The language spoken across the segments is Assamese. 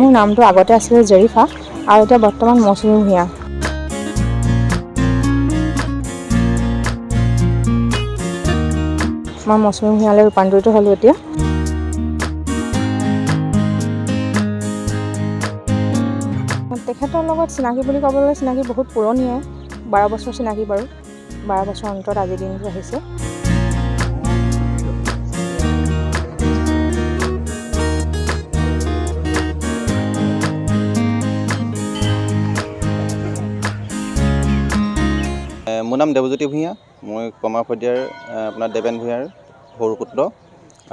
মোৰ নামটো আগতে আছিল জেৰিফা আৰু এতিয়া বৰ্তমান মৌচুমী ভূঞা। মই মৌচুমী ভূঞালৈ ৰূপান্তৰিত হ'লোঁ এতিয়া। তেখেতৰ লগত চিনাকি বুলি ক'বলৈ চিনাকি বহুত পুৰণিয়ে, 12 বছৰ চিনাকি বাৰু। 12 বছৰ অন্তৰত আজিৰ দিনটো আহিছে। মোৰ নাম দেৱজ্যোতি ভূঞা। মই কমাৰ শদিয়াৰ আপোনাৰ দেৱেন ভূঞাৰ সৰু পুত্ৰ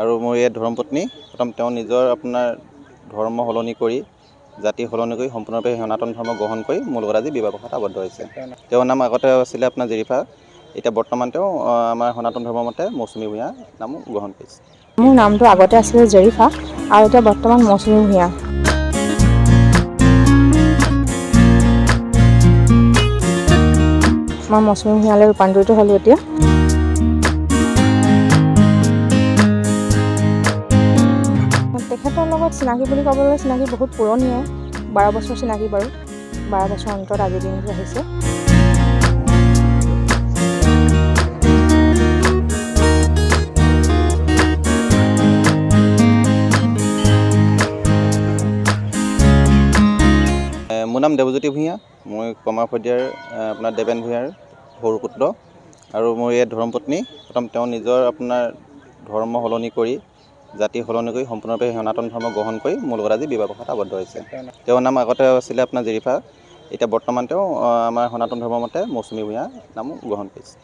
আৰু মোৰ ইয়াত ধৰ্মপত্নী। প্ৰথম তেওঁ নিজৰ আপোনাৰ ধৰ্ম সলনি কৰি, জাতি সলনি কৰি সম্পূৰ্ণৰূপে সনাতন ধৰ্ম গ্ৰহণ কৰি মোৰ লগত আজি বিবাহ পাশত আবদ্ধ হৈছে। তেওঁৰ নাম আগতে আছিলে আপোনাৰ জেৰিফা, এতিয়া বৰ্তমান তেওঁ আমাৰ সনাতন ধৰ্মৰ মতে মৌচুমী ভূঞা নাম গ্ৰহণ কৰিছে। মোৰ নামটো আগতে আছিল জেৰিফা আৰু এতিয়া বৰ্তমান মৌচুমী ভূঞা। মই মৌচুমী ভূঞালৈ ৰূপান্তৰিত হ'লোঁ এতিয়া। তেখেতৰ লগত চিনাকি বুলি ক'বলৈ চিনাকি বহুত পুৰণিয়ে, 12 বছৰ চিনাকি বাৰু। 12 বছৰ অন্তৰত আজিৰ দিনটো আহিছে। মোৰ নাম দেৱজ্যোতি ভূঞা। মই কমাৰ শদিয়াৰ আপোনাৰ দেৱেন ভূঞাৰ সৰু পুত্ৰ আৰু মোৰ ইয়াত ধৰ্মপত্নী। প্ৰথম তেওঁ নিজৰ আপোনাৰ ধৰ্ম সলনি কৰি, জাতি সলনি কৰি সম্পূৰ্ণৰূপে সনাতন ধৰ্ম গ্ৰহণ কৰি মোৰ লগত আজি বিবাহ পাশত আবদ্ধ হৈছে। তেওঁৰ নাম আগতে আছিলে আপোনাৰ জেৰিফা, এতিয়া বৰ্তমান তেওঁ আমাৰ সনাতন ধৰ্মৰ মতে মৌচুমী ভূঞা নাম গ্ৰহণ কৰিছে।